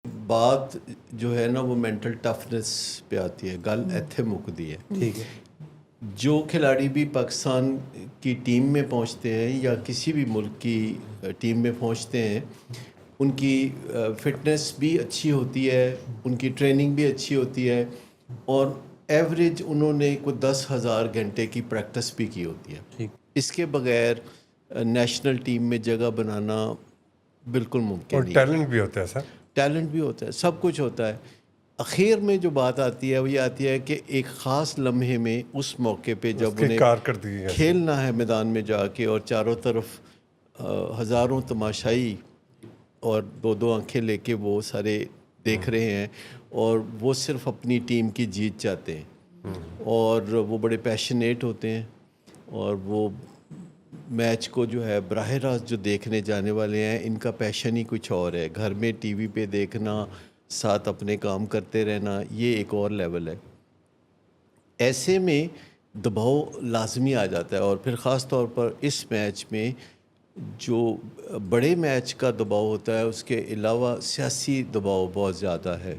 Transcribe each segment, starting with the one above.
بات جو ہے نا وہ مینٹل ٹفنس پہ آتی ہے، گل ایتھے مکدی ہے۔ ٹھیک ہے، جو کھلاڑی بھی پاکستان کی ٹیم میں پہنچتے ہیں یا کسی بھی ملک کی ٹیم میں پہنچتے ہیں، ان کی فٹنس بھی اچھی ہوتی ہے، ان کی ٹریننگ بھی اچھی ہوتی ہے، اور ایوریج انہوں نے کوئی 10,000 گھنٹے کی پریکٹس بھی کی ہوتی ہے۔ ٹھیک، اس کے بغیر نیشنل ٹیم میں جگہ بنانا بالکل ممکن اور نہیں ہے۔ ٹیلنٹ بھی ہوتا ہے سر۔ ٹیلنٹ بھی ہوتا ہے، سب کچھ ہوتا ہے۔ اخیر میں جو بات آتی ہے وہ یہ آتی ہے کہ ایک خاص لمحے میں اس موقع پہ اس جب کی انہیں کارکردگی کیسی؟ کھیلنا ہے میدان میں جا کے، اور چاروں طرف ہزاروں تماشائی اور دو دو آنکھیں لے کے وہ سارے دیکھ رہے ہیں، اور وہ صرف اپنی ٹیم کی جیت چاہتے ہیں، اور وہ بڑے پیشنیٹ ہوتے ہیں، اور وہ میچ کو جو ہے براہ راست جو دیکھنے جانے والے ہیں، ان کا پیشن ہی کچھ اور ہے۔ گھر میں ٹی وی پہ دیکھنا، ساتھ اپنے کام کرتے رہنا، یہ ایک اور لیول ہے۔ ایسے میں دباؤ لازمی آ جاتا ہے، اور پھر خاص طور پر اس میچ میں جو بڑے میچ کا دباؤ ہوتا ہے، اس کے علاوہ سیاسی دباؤ بہت زیادہ ہے۔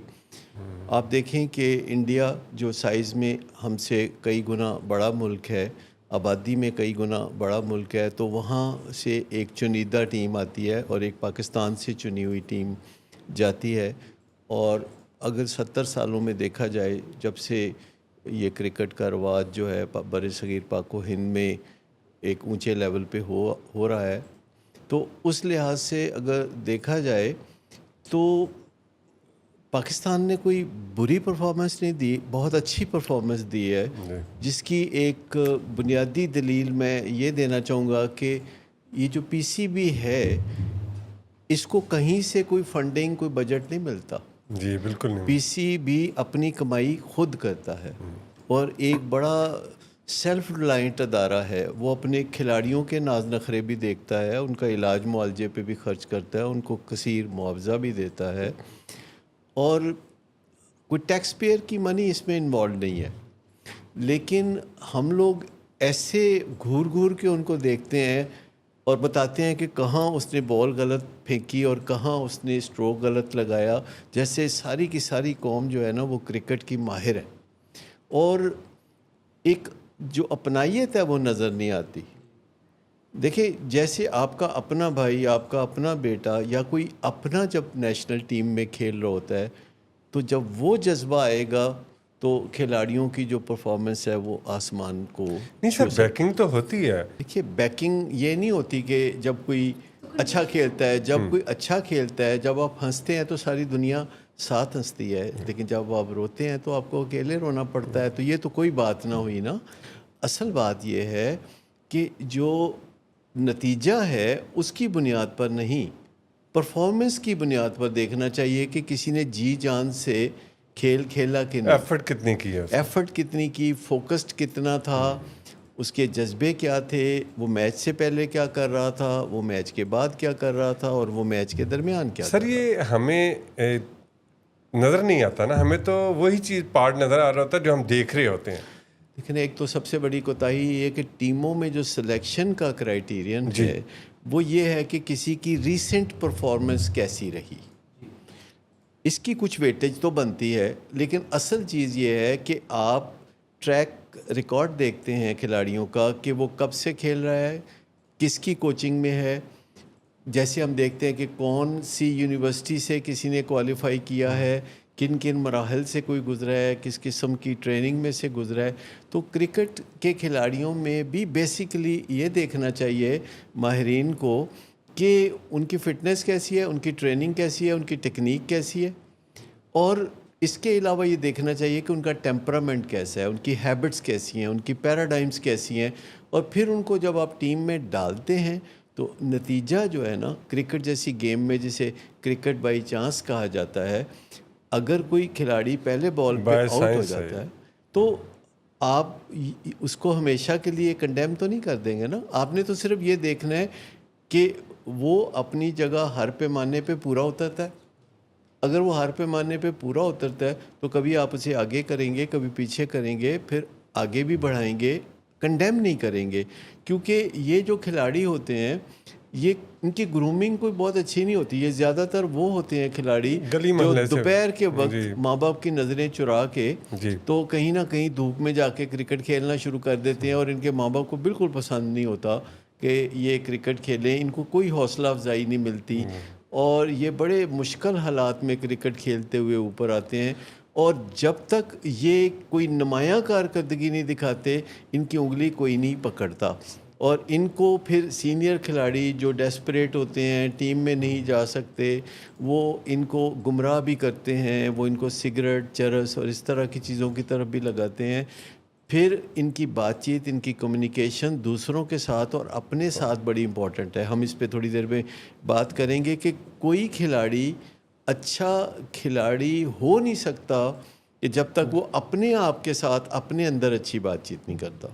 آپ دیکھیں کہ انڈیا جو سائز میں ہم سے کئی گنا بڑا ملک ہے، آبادی میں کئی گنا بڑا ملک ہے، تو وہاں سے ایک چنیدہ ٹیم آتی ہے اور ایک پاکستان سے چنی ہوئی ٹیم جاتی ہے۔ اور اگر 70 سالوں میں دیکھا جائے، جب سے یہ کرکٹ کا رواج جو ہے بر صغیر پاک و ہند میں ایک اونچے لیول پہ ہو رہا ہے، تو اس لحاظ سے اگر دیکھا جائے تو پاکستان نے کوئی بری پرفارمنس نہیں دی، بہت اچھی پرفارمنس دی ہے، جس کی ایک بنیادی دلیل میں یہ دینا چاہوں گا کہ یہ جو پی سی بی ہے، اس کو کہیں سے کوئی فنڈنگ، کوئی بجٹ نہیں ملتا۔ جی بالکل نہیں۔ پی سی بی اپنی کمائی خود کرتا ہے، اور ایک بڑا سیلف ریلائنٹ ادارہ ہے۔ وہ اپنے کھلاڑیوں کے ناز نخرے بھی دیکھتا ہے، ان کا علاج معالجے پہ بھی خرچ کرتا ہے، ان کو کثیر معاوضہ بھی دیتا ہے، اور کوئی ٹیکس پیئر کی منی اس میں انوالو نہیں ہے۔ لیکن ہم لوگ ایسے گھور گھور کے ان کو دیکھتے ہیں اور بتاتے ہیں کہ کہاں اس نے بال غلط پھینکی اور کہاں اس نے اسٹروک غلط لگایا، جیسے ساری کی ساری قوم جو ہے نا وہ کرکٹ کی ماہر ہے، اور ایک جو اپنائیت ہے وہ نظر نہیں آتی۔ دیکھیں، جیسے آپ کا اپنا بھائی، آپ کا اپنا بیٹا، یا کوئی اپنا جب نیشنل ٹیم میں کھیل رہا ہوتا ہے، تو جب وہ جذبہ آئے گا تو کھلاڑیوں کی جو پرفارمنس ہے وہ آسمان کو نہیں سر، بیکنگ تو ہوتی ہے۔ دیکھیے، بیکنگ یہ نہیں ہوتی کہ جب کوئی اچھا کھیلتا ہے، جب آپ ہنستے ہیں تو ساری دنیا ساتھ ہنستی ہے، لیکن جب آپ روتے ہیں تو آپ کو اکیلے رونا پڑتا ہے۔ تو یہ تو کوئی بات نہ ہوئی نا۔ اصل بات یہ ہے کہ جو نتیجہ ہے اس کی بنیاد پر نہیں، پرفارمنس کی بنیاد پر دیکھنا چاہیے کہ کسی نے جی جان سے کھیل کھیلا کہ نہیں، ایفرٹ کتنی کی ہے، ایفرٹ کتنی کی، فوکسڈ کتنا تھا، اس کے جذبے کیا تھے، وہ میچ سے پہلے کیا کر رہا تھا، وہ میچ کے بعد کیا کر رہا تھا، اور وہ میچ کے درمیان کیا سر کر رہا یہ ہمیں نظر نہیں آتا نا، ہمیں تو وہی چیز پارٹ نظر آ رہا ہوتا ہے جو ہم دیکھ رہے ہوتے ہیں۔ لیکن ایک تو سب سے بڑی کوتاہی یہ ہے کہ ٹیموں میں جو سلیکشن کا کرائیٹیرین ہے وہ یہ ہے کہ کسی کی ریسنٹ پرفارمنس کیسی رہی، اس کی کچھ ویٹیج تو بنتی ہے، لیکن اصل چیز یہ ہے کہ آپ ٹریک ریکارڈ دیکھتے ہیں کھلاڑیوں کا کہ وہ کب سے کھیل رہا ہے، کس کی کوچنگ میں ہے۔ جیسے ہم دیکھتے ہیں کہ کون سی یونیورسٹی سے کسی نے کوالیفائی کیا ہے، کن کن مراحل سے کوئی گزرا ہے، کس قسم کی ٹریننگ میں سے گزرا ہے۔ تو کرکٹ کے کھلاڑیوں میں بھی بیسیکلی یہ دیکھنا چاہیے ماہرین کو کہ ان کی فٹنس کیسی ہے، ان کی ٹریننگ کیسی ہے، ان کی ٹیکنیک کیسی ہے، اور اس کے علاوہ یہ دیکھنا چاہیے کہ ان کا ٹیمپرامنٹ کیسا ہے، ان کی ہیبٹس کیسی ہیں، ان کی پیراڈائمز کیسی ہیں، اور پھر ان کو جب آپ ٹیم میں ڈالتے ہیں تو نتیجہ جو ہے نا، کرکٹ جیسی گیم میں جسے کرکٹ بائی چانس کہا جاتا ہے، اگر کوئی کھلاڑی پہلے بال پہ بائی آؤٹ ہو سائنس جاتا ہے تو آپ اس کو ہمیشہ کے لیے کنڈیم تو نہیں کر دیں گے نا۔ آپ نے تو صرف یہ دیکھنا ہے کہ وہ اپنی جگہ ہر پیمانے پہ پورا اترتا ہے۔ اگر وہ ہر پیمانے پہ پورا اترتا ہے تو کبھی آپ اسے آگے کریں گے، کبھی پیچھے کریں گے، پھر آگے بھی بڑھائیں گے، کنڈیم نہیں کریں گے، کیونکہ یہ جو کھلاڑی ہوتے ہیں یہ ان کی گرومنگ کوئی بہت اچھی نہیں ہوتی. یہ زیادہ تر وہ ہوتے ہیں کھلاڑی گلی جو محلے سے. دوپہر کے وقت ماں باپ کی نظریں چرا کے جی تو کہیں نہ کہیں دھوپ میں جا کے کرکٹ کھیلنا شروع کر دیتے ہیں, اور ان کے ماں باپ کو بالکل پسند نہیں ہوتا کہ یہ کرکٹ کھیلیں. ان کو کوئی حوصلہ افزائی نہیں ملتی, اور یہ بڑے مشکل حالات میں کرکٹ کھیلتے ہوئے اوپر آتے ہیں. اور جب تک یہ کوئی نمایاں کارکردگی نہیں دکھاتے ان کی انگلی کوئی نہیں پکڑتا. اور ان کو پھر سینئر کھلاڑی جو ڈیسپریٹ ہوتے ہیں, ٹیم میں نہیں جا سکتے, وہ ان کو گمراہ بھی کرتے ہیں, وہ ان کو سگریٹ, چرس اور اس طرح کی چیزوں کی طرف بھی لگاتے ہیں. پھر ان کی بات چیت, ان کی کمیونیکیشن دوسروں کے ساتھ اور اپنے ساتھ بڑی امپورٹنٹ ہے. ہم اس پہ تھوڑی دیر میں بات کریں گے کہ کوئی کھلاڑی اچھا کھلاڑی ہو نہیں سکتا کہ جب تک وہ اپنے آپ کے ساتھ اپنے اندر اچھی بات چیت نہیں کرتا.